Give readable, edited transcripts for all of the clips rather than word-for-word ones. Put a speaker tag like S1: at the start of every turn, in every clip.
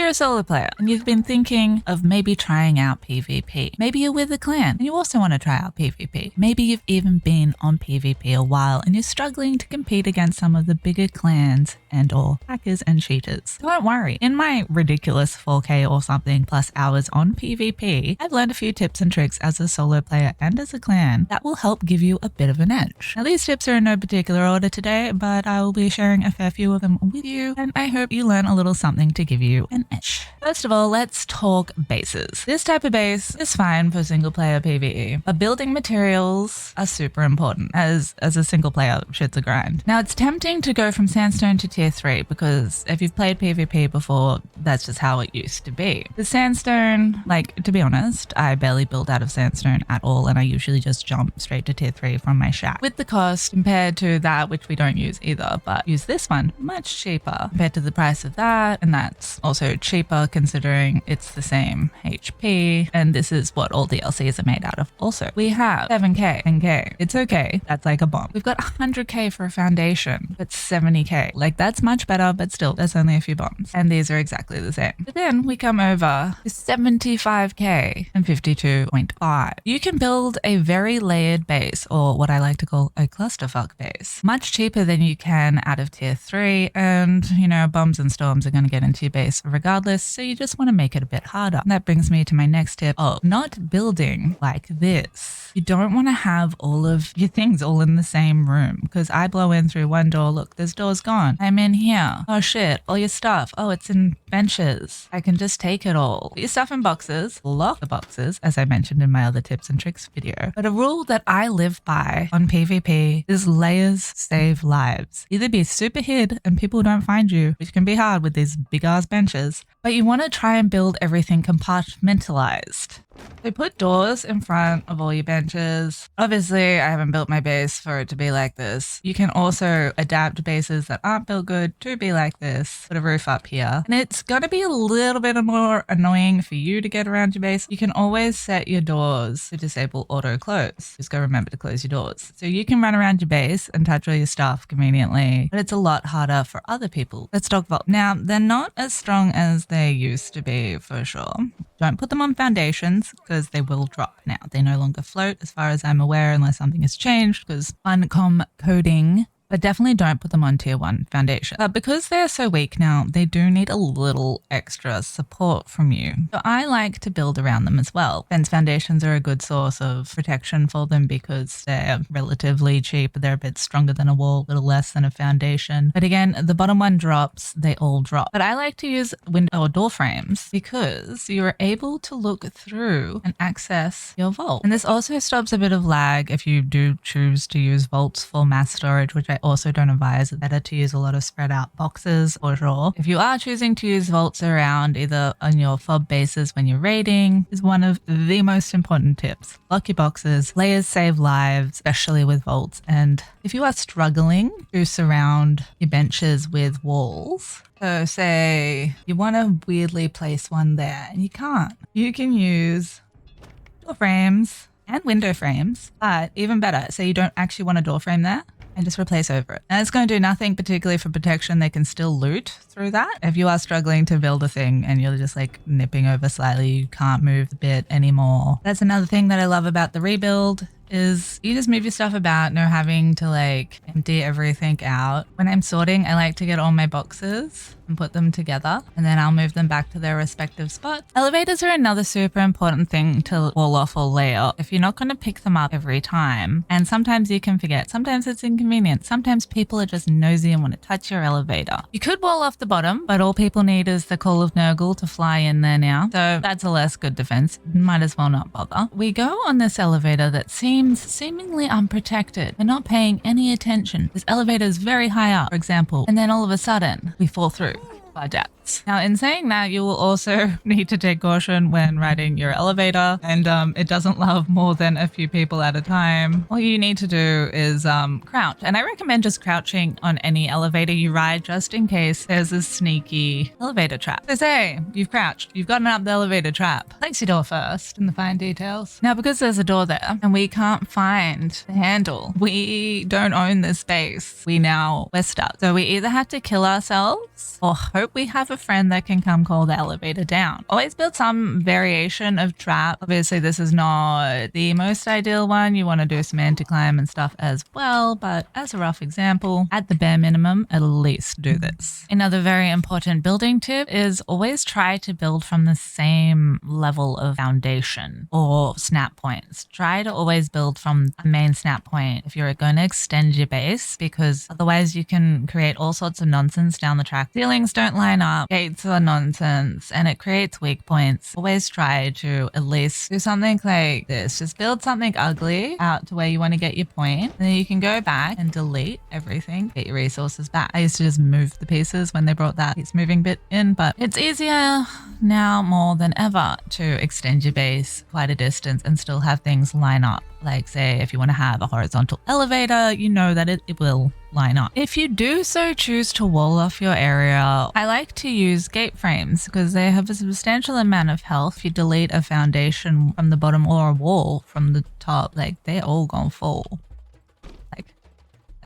S1: you're a solo player and you've been thinking of maybe trying out PvP. Maybe you're with a clan and you also want to try out PvP. Maybe you've even been on PvP a while and you're struggling to compete against some of the bigger clans and or hackers and cheaters. Don't worry, in my ridiculous 4K or something plus hours on PvP, I've learned a few tips and tricks as a solo player and as a clan that will help give you a bit of an edge. Now these tips are in no particular order today, but I will be sharing a fair few of them with you, and I hope you learn a little something to give you an edge. First of all, let's talk bases. This type of base is fine for single player PvE, but building materials are super important as a single player shit's a grind. Now it's tempting to go from sandstone to tier 3 because if you've played PvP before, that's just how it used to be. The sandstone, like to be honest, I barely build out of sandstone at all, and I usually just jump straight to tier 3 from my shack. With the cost compared to that, which we don't use either, but use this one, much cheaper compared to the price of that, and that's also cheaper considering it's the same HP, and this is what all DLCs are made out of. Also, we have 7k, 10k. It's okay. That's like a bomb. We've got 100k for a foundation, but 70k. Like that's much better, but still, there's only a few bombs, and these are exactly the same. But then we come over to 75k and 52.5. You can build a very layered base, or what I like to call a clusterfuck base, much cheaper than you can out of tier 3, and you know, bombs and storms are going to get into your base regardless, so you just want to make it a bit harder. And that brings me to my next tip of not building like this. You don't want to have all of your things all in the same room, because I blow in through one door, look, this door's gone. I'm in here. Oh shit, all your stuff. Oh, it's in benches. I can just take it all. Put your stuff in boxes, lock the boxes, as I mentioned in my other tips and tricks video. But a rule that I live by on PvP is layers save lives. Either be super hid and people don't find you, which can be hard with these big ass benches, but you want to try and build everything compartmentalized. So put doors in front of all your benches. Obviously, I haven't built my base for it to be like this. You can also adapt bases that aren't built good to be like this. Put a roof up here. And it's going to be a little bit more annoying for you to get around your base. You can always set your doors to disable auto close. Just go remember to close your doors. So you can run around your base and touch all your stuff conveniently, but it's a lot harder for other people. Let's talk vault. Now, they're not as strong as they used to be for sure. Don't put them on foundations because they will drop. Now, they no longer float as far as I'm aware unless something has changed because uncom coding, but definitely don't put them on tier 1 foundation. But because they're so weak now, they do need a little extra support from you. So I like to build around them as well. Fence foundations are a good source of protection for them because they're relatively cheap. They're a bit stronger than a wall, a little less than a foundation. But again, the bottom one drops, they all drop. But I like to use window or door frames because you're able to look through and access your vault. And this also stops a bit of lag if you do choose to use vaults for mass storage, which I also don't advise. It's better to use a lot of spread out boxes for sure. If you are choosing to use vaults around either on your fob bases when you're raiding, is one of the most important tips. Lock your boxes, layers save lives, especially with vaults. And if you are struggling to surround your benches with walls, so say you want to weirdly place one there and you can't, you can use door frames and window frames, but even better, say you don't actually want a door frame there, and just replace over it. And it's going to do nothing particularly for protection. They can still loot through that. If you are struggling to build a thing and you're just like nipping over slightly, you can't move the bit anymore. That's another thing that I love about the rebuild is you just move your stuff about, no having to like empty everything out. When I'm sorting, I like to get all my boxes and put them together, and then I'll move them back to their respective spots. Elevators are another super important thing to wall off or layer if you're not going to pick them up every time. And sometimes you can forget. Sometimes it's inconvenient. Sometimes people are just nosy and want to touch your elevator. You could wall off the bottom, but all people need is the Call of Nurgle to fly in there now. So that's a less good defense. Might as well not bother. We go on this elevator that seems seemingly unprotected. We're not paying any attention. This elevator is very high up, for example, and then all of a sudden we fall through our depths. Now, in saying that, you will also need to take caution when riding your elevator, and it doesn't love more than a few people at a time. All you need to do is crouch, and I recommend just crouching on any elevator you ride just in case there's a sneaky elevator trap. So say you've crouched, you've gotten up the elevator trap, place your door first in the fine details. Now, because there's a door there and we can't find the handle, we don't own this space. We're stuck. So we either have to kill ourselves or hope we have a a friend that can come call the elevator down. Always build some variation of trap. Obviously, this is not the most ideal one. You want to do some anti-climb and stuff as well, but as a rough example, at the bare minimum, at least do this. Another very important building tip is always try to build from the same level of foundation or snap points. Try to always build from a main snap point if you're going to extend your base, because otherwise you can create all sorts of nonsense down the track. Ceilings don't line up, gates are nonsense, and it creates weak points. Always try to at least do something like this. Just build something ugly out to where you want to get your point, and then you can go back and delete everything, get your resources back. I used to just move the pieces when they brought that piece moving bit in, but it's easier now more than ever to extend your base quite a distance and still have things line up. Like say if you want to have a horizontal elevator, you know that it will line up. If you do so choose to wall off your area, I like to use gate frames because they have a substantial amount of health. If you delete a foundation from the bottom or a wall from the top, like they're all gonna fall.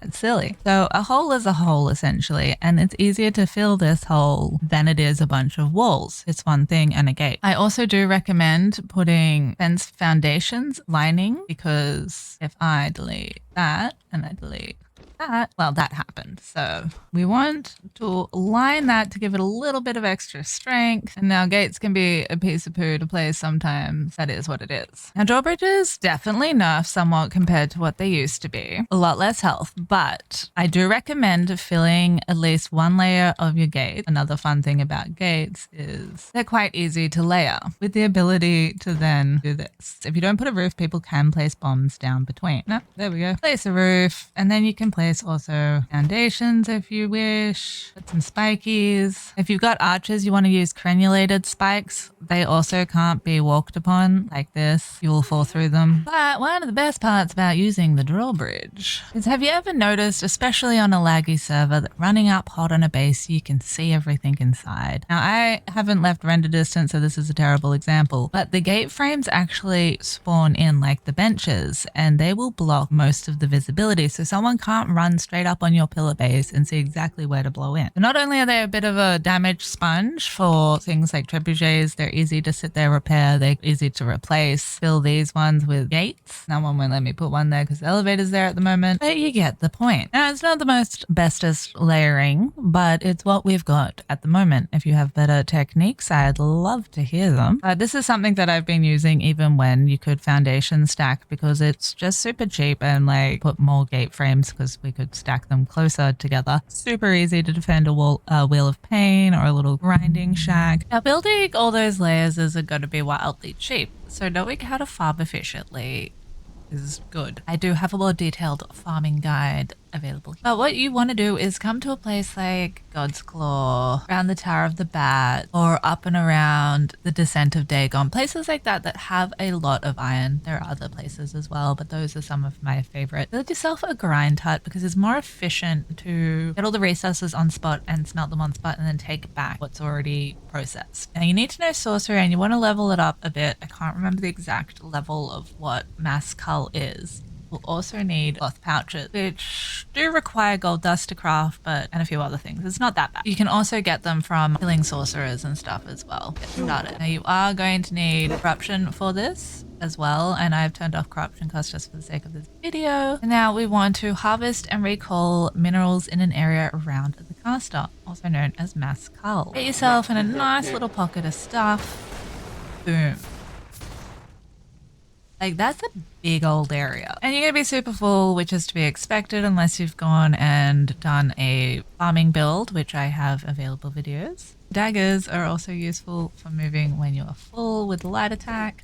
S1: It's silly. So a hole is a hole essentially, and it's easier to fill this hole than it is a bunch of walls. It's one thing and a gate. I also do recommend putting fence foundations lining, because if I delete that and I delete that, well, that happened. So we want to line that to give it a little bit of extra strength. And now gates can be a piece of poo to place sometimes. That is what it is. Now drawbridges definitely nerfed somewhat compared to what they used to be. A lot less health, but I do recommend filling at least one layer of your gate. Another fun thing about gates is they're quite easy to layer with the ability to then do this. If you don't put a roof, people can place bombs down between. No, there we go. Place a roof, and then you can place also foundations if you wish. Put some spikies. If you've got archers, you want to use crenulated spikes. They also can't be walked upon like this. You will fall through them. But one of the best parts about using the drawbridge is, have you ever noticed, especially on a laggy server, that running up hot on a base, you can see everything inside? Now, I haven't left render distance, so this is a terrible example, but the gate frames actually spawn in like the benches, and they will block most of the visibility, so someone can't run straight up on your pillar base and see exactly where to blow in. But not only are they a bit of a damage sponge for things like trebuchets, they're easy to sit there, repair, they're easy to replace. Fill these ones with gates. No one won't let me put one there because the elevator's there at the moment, but you get the point. Now, it's not the most bestest layering, but it's what we've got at the moment. If you have better techniques, I'd love to hear them. This is something that I've been using even when you could foundation stack, because it's just super cheap, and like put more gate frames because we could stack them closer together. Super easy to defend a wheel of pain or a little grinding shack. Now, building all those layers is going to be wildly cheap, so knowing how to farm efficiently is good. I do have a more detailed farming guide available. But what you want to do is come to a place like God's Claw, around the Tower of the Bat, or up and around the Descent of Dagon, places like that that have a lot of iron. There are other places as well, but those are some of my favorite. Build yourself a grind hut because it's more efficient to get all the resources on spot and smelt them on spot and then take back what's already processed. Now, you need to know sorcery and you want to level it up a bit. I can't remember the exact level of what Mass Cull is. We'll also need cloth pouches, which do require gold dust to craft, and a few other things. It's not that bad. You can also get them from killing sorcerers and stuff as well. Get started. Now, you are going to need corruption for this as well, and I've turned off corruption cost just for the sake of this video. And now we want to harvest and recall minerals in an area around the caster, also known as Mass Cull. Get yourself in a nice little pocket of stuff. Boom. Like, that's a big old area. And you're going to be super full, which is to be expected unless you've gone and done a farming build, which I have available videos. Daggers are also useful for moving when you're full with light attack.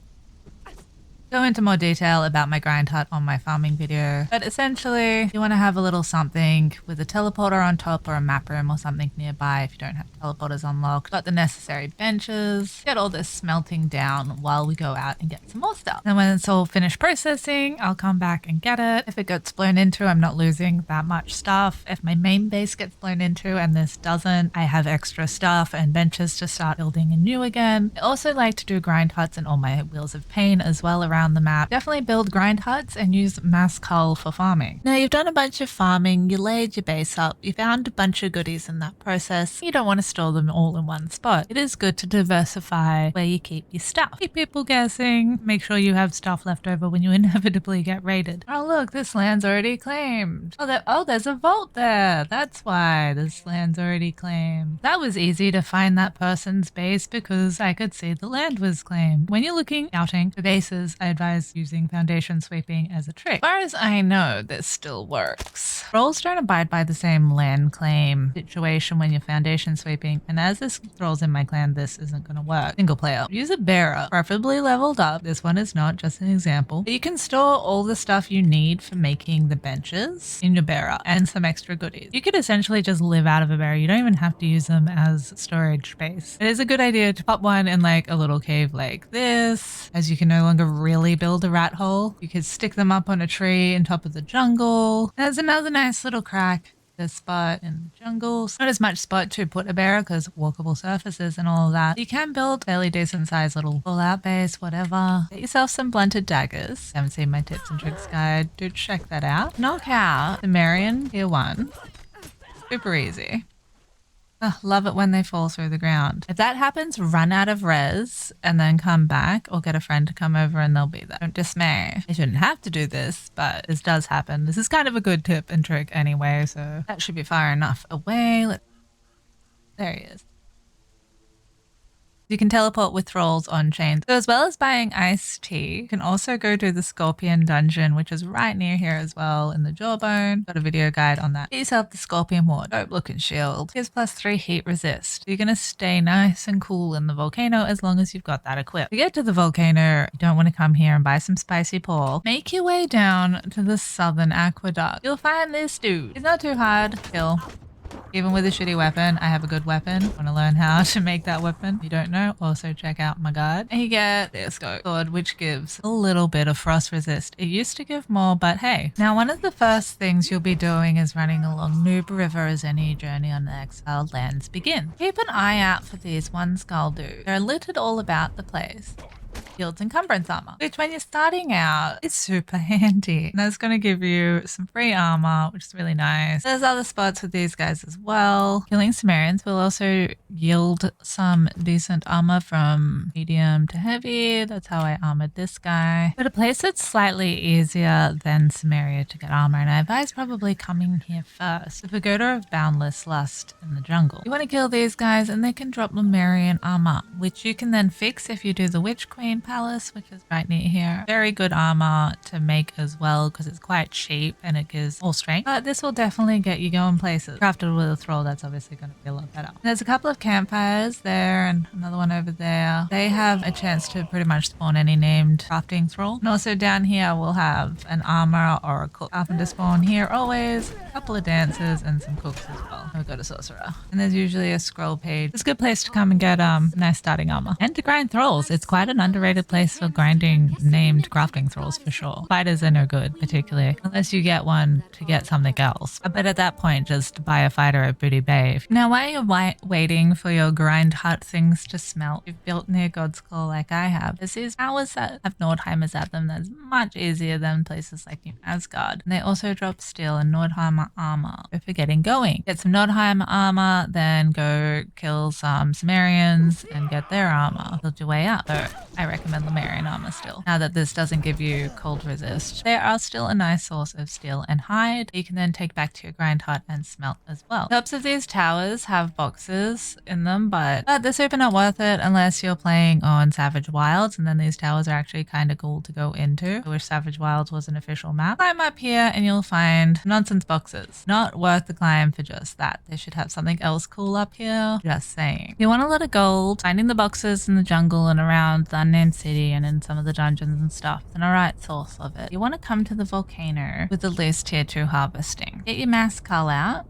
S1: Go into more detail about my grind hut on my farming video, but essentially you want to have a little something with a teleporter on top or a map room or something nearby if you don't have teleporters unlocked. Got the necessary benches. Get all this smelting down while we go out and get some more stuff. And when it's all finished processing, I'll come back and get it. If it gets blown into, I'm not losing that much stuff. If my main base gets blown into and this doesn't, I have extra stuff and benches to start building anew again. I also like to do grind huts and all my wheels of pain as well around around the map. Definitely build grind huts and use mass cull for farming. Now you've done a bunch of farming, you laid your base up, you found a bunch of goodies in that process. You don't want to store them all in one spot. It is good to diversify where you keep your stuff. Keep people guessing. Make sure you have stuff left over when you inevitably get raided. Oh look, this land's already claimed. Oh, there's a vault there. That's why this land's already claimed. That was easy to find that person's base because I could see the land was claimed. When you're looking outing for bases, I advise using foundation sweeping as a trick. As far as I know, this still works. Trolls don't abide by the same land claim situation when you're foundation sweeping, and as this trolls in my clan, this isn't going to work. Single player. Use a bearer, preferably leveled up. This one is not, just an example. But you can store all the stuff you need for making the benches in your bearer and some extra goodies. You could essentially just live out of a bearer. You don't even have to use them as storage space. It is a good idea to pop one in like a little cave like this, as you can no longer really build a rat hole. You could stick them up on a tree on top of the jungle. There's another nice little crack. This spot in the jungles. Not as much spot to put a bearer because walkable surfaces and all of that. You can build fairly decent sized little fallout base, whatever. Get yourself some blunted daggers. Haven't seen my tips and tricks guide. Do check that out. Knock out the Marion tier 1. Super easy. Oh, love it when they fall through the ground. If that happens, run out of res and then come back or get a friend to come over and they'll be there. Don't dismay. You shouldn't have to do this, but this does happen. This is kind of a good tip and trick anyway, so that should be far enough away. There he is. You can teleport with thralls on chains. So as well as buying iced tea, you can also go to the Scorpion dungeon, which is right near here as well in the Jawbone. Got a video guide on that. Get yourself the Scorpion Ward. Dope looking shield. Gives +3 heat resist. You're going to stay nice and cool in the volcano as long as you've got that equipped. To get to the volcano, you don't want to come here and buy some spicy pork. Make your way down to the southern aqueduct. You'll find this dude. He's not too hard to kill. Even with a shitty weapon, I have a good weapon. Want to learn how to make that weapon? If you don't know, also check out my guide. And you get this sword, which gives a little bit of frost resist. It used to give more, but hey. Now, one of the first things you'll be doing is running along Noob River as any journey on the exiled lands begin. Keep an eye out for these one skull dudes. They're littered all about the place. Shields encumbrance armor, which when you're starting out is super handy. And that's going to give you some free armor, which is really nice. There's other spots with these guys as well. Killing Sumerians will also yield some decent armor from medium to heavy. That's how I armored this guy. But a place that's slightly easier than Samaria to get armor, and I advise probably coming here first. The Pagoda of Boundless Lust in the jungle. You want to kill these guys and they can drop Lemurian armor, which you can then fix if you do the Witch Queen Palace, which is right near here. Very good armor to make as well because it's quite cheap and it gives all strength. But this will definitely get you going places. Crafted with a thrall, that's obviously going to be a lot better. There's a couple of campfires there and another one over there. They have a chance to pretty much spawn any named crafting thrall. And also down here we'll have an armor or a cook. Carpenter spawn here always. A couple of dancers and some cooks as well. We've got a sorcerer. And there's usually a scroll page. It's a good place to come and get nice starting armor. And to grind thralls. It's quite an underrated place for grinding named crafting thralls for sure. Fighters are no good, particularly unless you get one to get something else. But at that point, just buy a fighter at Booty Bay. Now, while you're waiting for your grind hut things to smelt, you've built near God's Call like I have. There's these towers that have Nordheimers at them. That's much easier than places like New Asgard. And they also drop steel and Nordheimer armor. If you're getting going, get some Nordheimer armor, then go kill some Sumerians and get their armor. Build your way up. So I recommend Lemurian armor still. Now that this doesn't give you cold resist, they are still a nice source of steel and hide. You can then take back to your grind hut and smelt as well. Tops of these towers have boxes in them, but they're super not worth it unless you're playing on Savage Wilds, and then these towers are actually kind of cool to go into. I wish Savage Wilds was an official map. Climb up here and you'll find nonsense boxes. Not worth the climb for just that. They should have something else cool up here. Just saying. If you want a lot of gold, finding the boxes in the jungle and around the unnamed city and in some of the dungeons and stuff, then a right source of it. You want to come to the volcano with the least tier 2 harvesting. Get your mass cull out.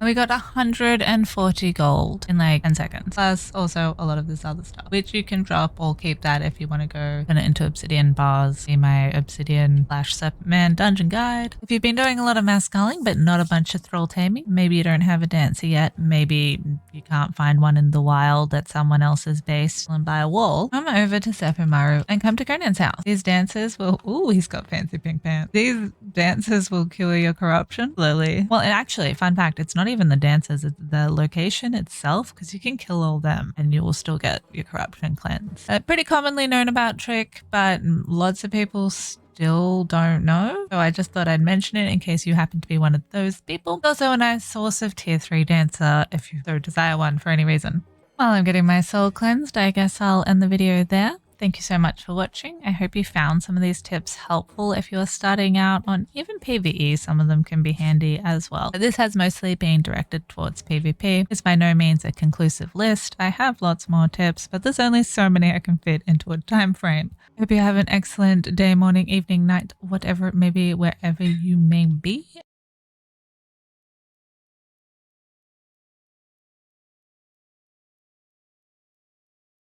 S1: And we got 140 gold in like 10 seconds. Plus also a lot of this other stuff, which you can drop or keep that if you want to go turn it into obsidian bars. See my obsidian / serpent man dungeon guide. If you've been doing a lot of mass culling but not a bunch of thrall taming, maybe you don't have a dancer yet, maybe you can't find one in the wild at someone else's base and buy a wall, come over to Sephimaru and come to Conan's house. These dancers will, ooh, he's got fancy pink pants. These dancers will cure your corruption slowly. Well, and actually, fun fact, it's not even the dancers, it's the location itself, because you can kill all them and you will still get your corruption cleansed. A pretty commonly known about trick, but lots of people still don't know. So I just thought I'd mention it in case you happen to be one of those people. It's also a nice source of tier 3 dancer if you so desire one for any reason. While I'm getting my soul cleansed, I guess I'll end the video there. Thank you so much for watching. I hope you found some of these tips helpful. If you're starting out on even PvE, some of them can be handy as well. But this has mostly been directed towards PvP. It's by no means a conclusive list. I have lots more tips, but there's only so many I can fit into a time frame. Hope you have an excellent day, morning, evening, night, whatever it may be, wherever you may be.